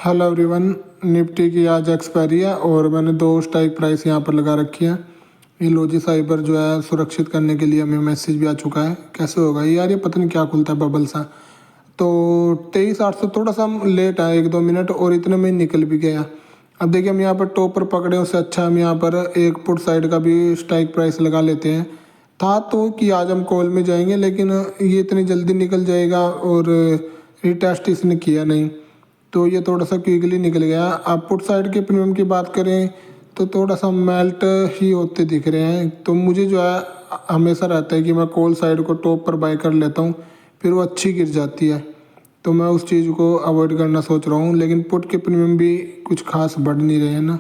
Hello everyone. Nifty की आज expiry है और मैंने दो स्ट्राइक प्राइस यहाँ पर लगा रखी है। ये लोजी साइबर जो है सुरक्षित करने के लिए हमें मैसेज भी आ चुका है। कैसे होगा यार, ये पता नहीं क्या खुलता है बबल सा। तो 23,800 थोड़ा सा लेट है, 1-2 मिनट, और इतने में निकल भी गया। अब देखिए हम यहाँ पर टॉप पर पकड़े, उससे अच्छा हम यहाँ पर एक पुट साइड का भी स्ट्राइक प्राइस लगा लेते हैं। था तो कि आज हम कॉल में जाएंगे, लेकिन ये इतनी जल्दी निकल जाएगा और रिटेस्ट इसने किया नहीं, तो ये थोड़ा सा क्विकली निकल गया। आप पुट साइड के प्रीमियम की बात करें तो थोड़ा सा मेल्ट ही होते दिख रहे हैं। तो मुझे जो है हमेशा रहता है कि मैं कॉल साइड को टॉप पर बाय कर लेता हूँ, फिर वो अच्छी गिर जाती है, तो मैं उस चीज़ को अवॉइड करना सोच रहा हूँ। लेकिन पुट के प्रीमियम भी कुछ खास बढ़ नहीं रहे हैं ना,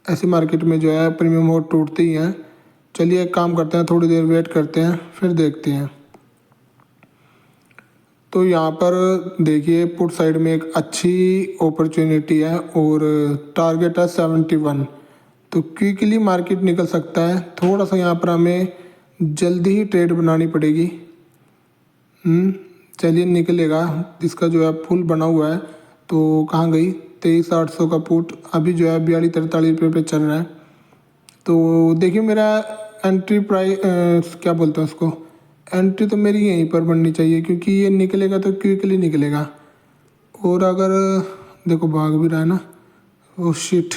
ऐसी मार्केट में जो है प्रीमियम और टूटते ही हैं। चलिए एक काम करते हैं, थोड़ी देर वेट करते हैं फिर देखते हैं। तो यहाँ पर देखिए पुट साइड में एक अच्छी अपॉर्चुनिटी है और टारगेट है 71, तो क्विकली मार्केट निकल सकता है। थोड़ा सा यहाँ पर हमें जल्दी ही ट्रेड बनानी पड़ेगी। चलिए निकलेगा, इसका जो है फुल बना हुआ है। तो कहाँ गई 23,800 का पुट, अभी जो है 42-43 रुपये पे चल रहा है। तो देखिए मेरा एंट्री प्राइस क्या बोलते हैं उसको, एंट्री तो मेरी यहीं पर बननी चाहिए, क्योंकि ये निकलेगा तो क्विकली निकलेगा। और अगर देखो भाग भी रहा है ना, ओ शिट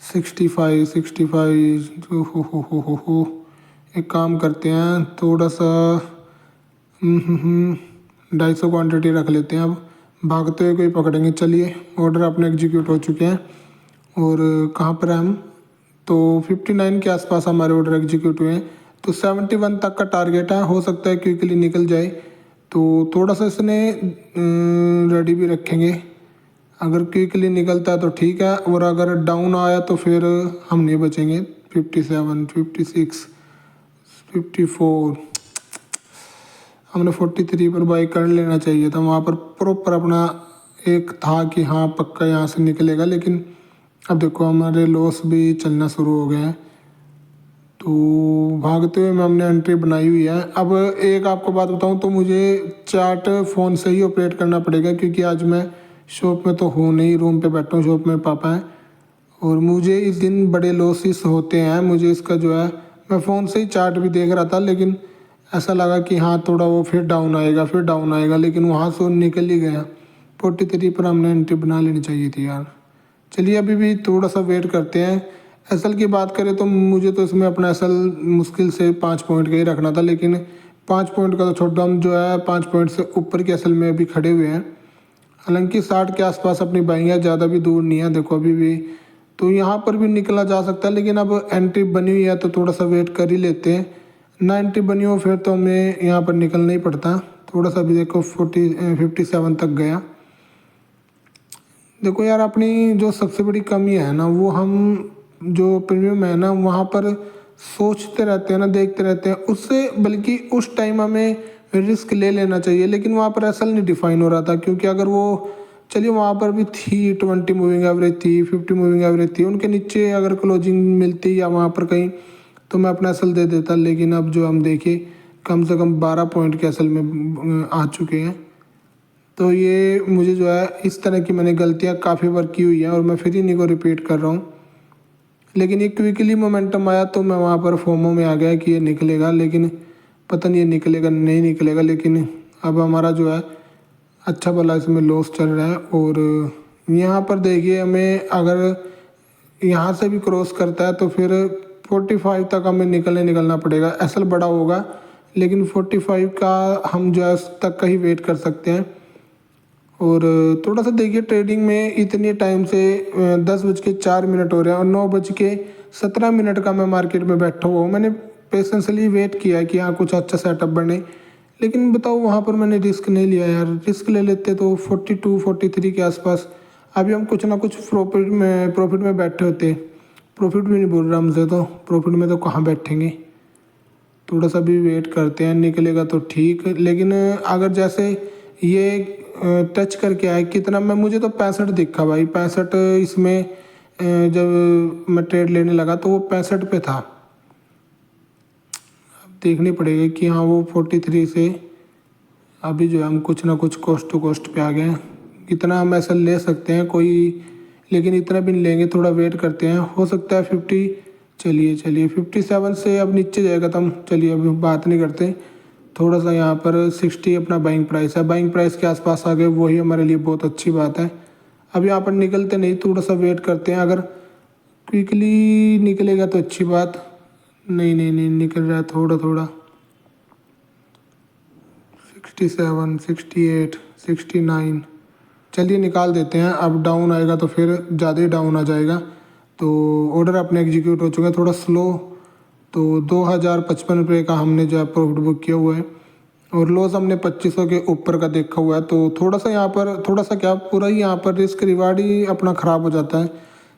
65 हो। एक काम करते हैं, थोड़ा सा 250 क्वान्टिटी रख लेते हैं। अब भागते हुए कोई पकड़ेंगे। चलिए ऑर्डर अपने एग्जीक्यूट हो चुके हैं और कहाँ पर हैं हम, तो 59 के आसपास हमारे ऑर्डर एग्जीक्यूट हुए हैं। तो 71 तक का टारगेट है, हो सकता है क्विकली निकल जाए। तो थोड़ा सा इसने रेडी भी रखेंगे, अगर क्विकली निकलता है तो ठीक है, और अगर डाउन आया तो फिर हम नहीं बचेंगे। 57, 56, 54, हमने 43 पर बाई कर लेना चाहिए था। वहाँ पर प्रॉपर अपना एक था कि हाँ पक्का यहाँ से निकलेगा, लेकिन अब देखो हमारे लॉस भी चलना शुरू हो गए हैं। तो भागते हुए में हमने एंट्री बनाई हुई है। अब एक आपको बात बताऊं तो मुझे चार्ट फ़ोन से ही ऑपरेट करना पड़ेगा, क्योंकि आज मैं शॉप में तो हूँ नहीं, रूम पे बैठा हूँ, शॉप में पापा हैं, और मुझे इस दिन बड़े लॉसेस होते हैं। मुझे इसका जो है, मैं फ़ोन से ही चार्ट भी देख रहा था, लेकिन ऐसा लगा कि हाँ थोड़ा वो फिर डाउन आएगा, फिर डाउन आएगा, लेकिन वहाँ से निकल ही गया। 43 पर हमने एंट्री बना लेनी चाहिए थी यार। चलिए अभी भी थोड़ा सा वेट करते हैं। एसएल की बात करें तो मुझे तो इसमें अपना एसएल मुश्किल से 5 पॉइंट का ही रखना था, लेकिन 5 पॉइंट का तो छोटा, हम जो है 5 पॉइंट से ऊपर के एसएल में अभी खड़े हुए हैं। हालांकि 60 के आसपास अपनी बाइंग है, ज़्यादा भी दूर नहीं है। देखो अभी भी तो यहाँ पर भी निकला जा सकता है, लेकिन अब एंट्री बनी हुई है तो थोड़ा सा वेट कर ही लेते हैं। ना एंट्री बनी हो फिर तो हमें यहाँ पर निकलना ही पड़ता। थोड़ा सा भी देखो 57 तक गया। देखो यार अपनी जो सबसे बड़ी कमी है ना, वो हम जो प्रीमियम है ना वहाँ पर सोचते रहते हैं ना, देखते रहते हैं उससे, बल्कि उस टाइम हमें रिस्क ले लेना चाहिए, लेकिन वहाँ पर असल नहीं डिफाइन हो रहा था। क्योंकि अगर वो, चलिए वहाँ पर भी थी 20 मूविंग एवरेज थी, 50 मूविंग एवरेज थी, उनके नीचे अगर क्लोजिंग मिलती या वहाँ पर कहीं तो मैं अपना असल दे देता। लेकिन अब जो हम देखिए कम से कम 12 पॉइंट के असल में आ चुके हैं। तो ये मुझे जो है इस तरह की मैंने गलतियाँ काफ़ी बार की हुई हैं और मैं फिर इन्हीं को रिपीट कर रहा हूँ। लेकिन ये क्विकली मोमेंटम आया तो मैं वहाँ पर फोमो में आ गया कि ये निकलेगा, लेकिन पता नहीं ये निकलेगा नहीं निकलेगा। लेकिन अब हमारा जो है अच्छा भला इसमें लॉस चल रहा है। और यहाँ पर देखिए हमें अगर यहाँ से भी क्रॉस करता है तो फिर 45 तक हमें निकलना पड़ेगा। एसएल बड़ा होगा, लेकिन 45 का हम जो है उस तक का ही वेट कर सकते हैं। और थोड़ा सा देखिए ट्रेडिंग में इतने टाइम से 10:04 हो रहे हैं और 9:17 का मैं मार्केट में बैठा हुआ हूँ। मैंने पेशेंसली वेट किया है कि हाँ कुछ अच्छा सेटअप बने, लेकिन बताओ वहाँ पर मैंने रिस्क नहीं लिया यार। रिस्क ले लेते तो 42-43 के आसपास अभी हम कुछ ना कुछ प्रॉफिट में बैठे होते। प्रॉफिट भी नहीं बोल रहा हमसे, तो प्रॉफिट में तो कहाँ बैठेंगे। थोड़ा सा भी वेट करते हैं, निकलेगा तो ठीक। लेकिन अगर जैसे ये टच करके आए कितना, मैं मुझे तो 65 दिखा भाई, 65 इसमें जब मैं ट्रेड लेने लगा तो वो 65 पे था। अब देखनी पड़ेगी कि हाँ वो 43 से अभी जो है हम कुछ ना कुछ कोस्ट टू कोस्ट पे आ गए हैं। इतना हम ऐसा ले सकते हैं कोई, लेकिन इतना भी नहीं लेंगे, थोड़ा वेट करते हैं, हो सकता है 50। चलिए चलिए 57 से अब नीचे जाएगा तो हम चलिए अभी बात नहीं करते। थोड़ा सा यहाँ पर 60 अपना बाइंग प्राइस है, बाइंग प्राइस के आसपास आ गए, वही हमारे लिए बहुत अच्छी बात है। अब यहाँ पर निकलते नहीं, थोड़ा सा वेट करते हैं, अगर क्विकली निकलेगा तो अच्छी बात। नहीं नहीं नहीं निकल रहा है, थोड़ा थोड़ा 67, 68, 69। चलिए निकाल देते हैं, अब डाउन आएगा तो फिर ज़्यादा ही डाउन आ जाएगा। तो ऑर्डर अपने एग्जीक्यूट हो चुका है, थोड़ा स्लो। तो 2055 रुपये का हमने जो है प्रॉफिट बुक किया हुआ है, और लॉस हमने 2500 के ऊपर का देखा हुआ है। तो थोड़ा सा यहाँ पर थोड़ा सा क्या पूरा ही यहाँ पर रिस्क रिवार्ड ही अपना ख़राब हो जाता है।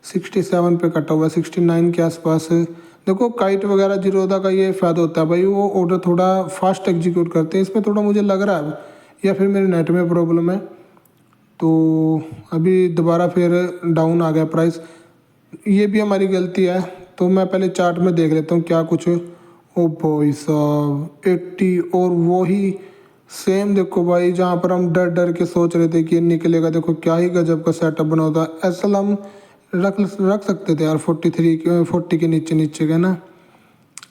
67 पे कटा हुआ है, 69 के आसपास। देखो काइट वगैरह जीरोधा का ये फ़ायदा होता है भाई, वो ऑर्डर थोड़ा फास्ट एग्जीक्यूट करते हैं, इसमें थोड़ा मुझे लग रहा है या फिर मेरे नेट में प्रॉब्लम है। तो अभी दोबारा फिर डाउन आ गया प्राइस, ये भी हमारी गलती है। तो मैं पहले चार्ट में देख लेता हूँ क्या कुछ। ओ भाई साहब 80, और वो ही सेम देखो भाई, जहाँ पर हम डर डर के सोच रहे थे कि ये निकलेगा, देखो क्या ही गजब का सेटअप बना होता। एसएल हम रख सकते थे यार 40 के नीचे नीचे का ना,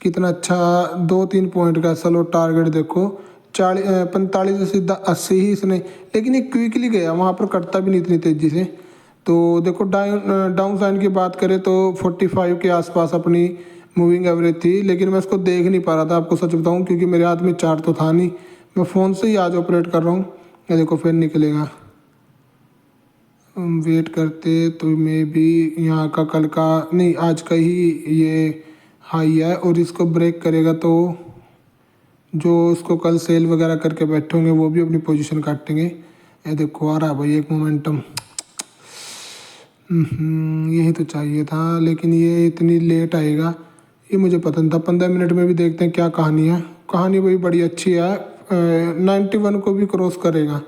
कितना अच्छा 2-3 पॉइंट का एसएल। और टारगेट देखो 45 से सीधा 80 ही इसने, लेकिन ये क्विकली गया, वहाँ पर कटता भी नहीं इतनी तेज़ी से। तो देखो डाउन साइन की बात करें तो 45 के आसपास अपनी मूविंग एवरेज थी, लेकिन मैं इसको देख नहीं पा रहा था, आपको सच बताऊं, क्योंकि मेरे हाथ में चार्ट तो था नहीं, मैं फ़ोन से ही आज ऑपरेट कर रहा हूँ। ये देखो फिर निकलेगा, वेट करते तो मे बी यहाँ का कल का नहीं, आज का ही ये हाई है, और इसको ब्रेक करेगा तो जो उसको कल सेल वगैरह करके बैठे होंगे वो भी अपनी पोजीशन काटेंगे। ये देखो आ रहा है भाई एक मोमेंटम, यही तो चाहिए था, लेकिन ये इतनी लेट आएगा ये मुझे पता नहीं था। 15 मिनट में भी देखते हैं क्या कहानी है। कहानी वही बड़ी अच्छी है, 91 को भी क्रॉस करेगा।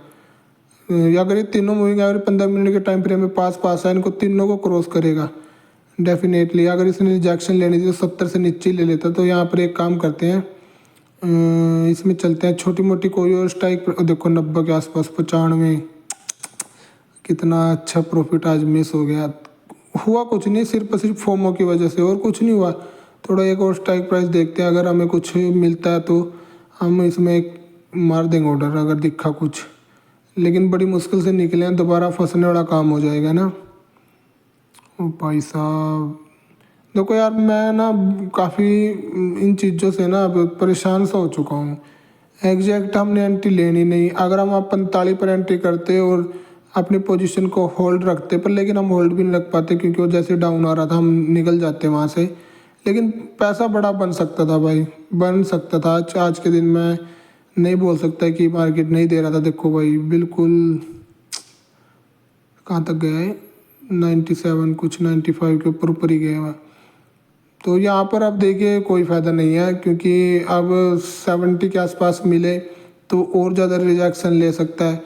अगर ये तीनों मूविंग एवरेज 15 मिनट के टाइम फ्रेम में पास पास है, इनको तीनों को क्रॉस करेगा डेफिनेटली। अगर इसने रिजेक्शन लेनी थी तो 70 से नीचे ले लेता। तो यहाँ पर एक काम करते हैं, इसमें चलते हैं छोटी मोटी कोई और स्ट्राइक। देखो 90 के आसपास, 95, कितना अच्छा प्रॉफिट आज मिस हो गया। हुआ कुछ नहीं, सिर्फ फोमो की वजह से, और कुछ नहीं हुआ। थोड़ा एक और स्ट्राइक प्राइस देखते हैं, अगर हमें कुछ मिलता है तो हम इसमें एक मार देंगे ऑर्डर, अगर दिखा कुछ। लेकिन बड़ी मुश्किल से निकले हैं, दोबारा फंसने वाला काम हो जाएगा ना। ओ भाई साहब देखो यार, मैं ना काफ़ी इन चीज़ों से ना अब परेशान सा हो चुका हूँ। एग्जैक्ट हमने एंट्री लेनी नहीं, अगर हम आप 45 पर एंट्री करते और अपनी पोजीशन को होल्ड रखते, पर लेकिन हम होल्ड भी नहीं रख पाते, क्योंकि वो जैसे डाउन आ रहा था हम निकल जाते वहाँ से। लेकिन पैसा बड़ा बन सकता था भाई, बन सकता था। आज के दिन मैं नहीं बोल सकता कि मार्केट नहीं दे रहा था। देखो भाई बिल्कुल कहाँ तक गया है, 97 कुछ 95 के ऊपर ऊपर ही गया हुआ। तो यहाँ पर अब देखिए कोई फ़ायदा नहीं है, क्योंकि अब 70 के आसपास मिले तो और ज़्यादा रिजेक्शन ले सकता है।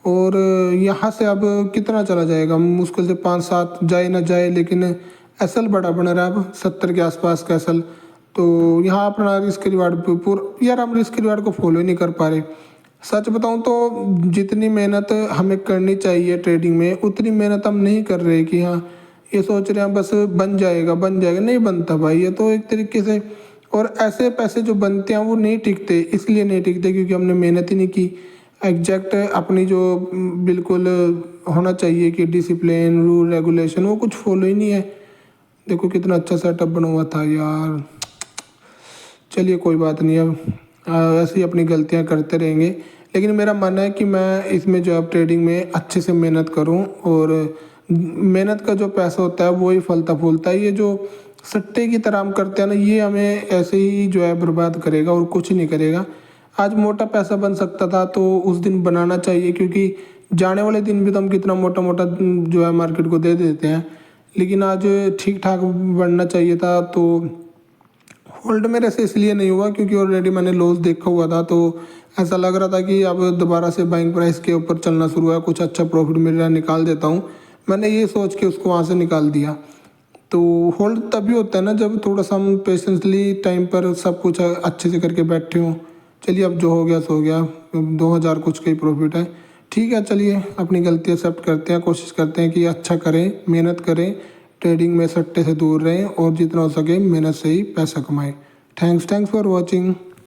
और यहाँ से अब कितना चला जाएगा, मुश्किल से 5-7 जाए ना जाए, लेकिन एसएल बड़ा बन रहा है अब 70 के आसपास का एसएल। तो यहाँ अपना रिस्क रिवार्ड पूरा, यार हम रिस्क रिवार्ड को फॉलो ही नहीं कर पा रहे। सच बताऊँ तो जितनी मेहनत हमें करनी चाहिए ट्रेडिंग में, उतनी मेहनत हम नहीं कर रहे कि हाँ ये सोच रहे हैं बस बन जाएगा बन जाएगा, नहीं बनता भाई ये तो एक तरीके से। और ऐसे पैसे जो बनते हैं वो नहीं टिकते, इसलिए नहीं टिकते क्योंकि हमने मेहनत ही नहीं की। एग्जैक्ट अपनी जो बिल्कुल होना चाहिए कि डिसिप्लिन रूल रेगुलेशन, वो कुछ फॉलो ही नहीं है। देखो कितना अच्छा सेटअप बना हुआ था यार। चलिए कोई बात नहीं, अब ऐसे ही अपनी गलतियां करते रहेंगे। लेकिन मेरा मानना है कि मैं इसमें जो है ट्रेडिंग में अच्छे से मेहनत करूं, और मेहनत का जो पैसा होता है वो ही फलता फूलता है। ये जो सट्टे की तरह हम करते हैं ना, ये हमें ऐसे ही जो है बर्बाद करेगा और कुछ नहीं करेगा। आज मोटा पैसा बन सकता था तो उस दिन बनाना चाहिए, क्योंकि जाने वाले दिन भी तो हम कितना मोटा मोटा जो है मार्केट को दे देते हैं। लेकिन आज ठीक ठाक बनना चाहिए था। तो होल्ड मेरे से इसलिए नहीं हुआ क्योंकि ऑलरेडी मैंने लॉस देखा हुआ था, तो ऐसा लग रहा था कि अब दोबारा से बाइंग प्राइस के ऊपर चलना शुरू हुआ, कुछ अच्छा प्रॉफिट मिल रहा है, निकाल देता हूँ। मैंने ये सोच के उसको वहाँ से निकाल दिया। तो होल्ड तभी होता है ना जब थोड़ा सा हम पेशेंसली टाइम पर सब कुछ अच्छे से करके बैठे हों। चलिए अब जो हो गया सो गया, 2000 कुछ का ही प्रॉफिट है, ठीक है, चलिए अपनी गलती एक्सेप्ट करते हैं, कोशिश करते हैं कि अच्छा करें, मेहनत करें, ट्रेडिंग में सट्टे से दूर रहें और जितना हो सके मेहनत से ही पैसा कमाएं। Thanks for watching.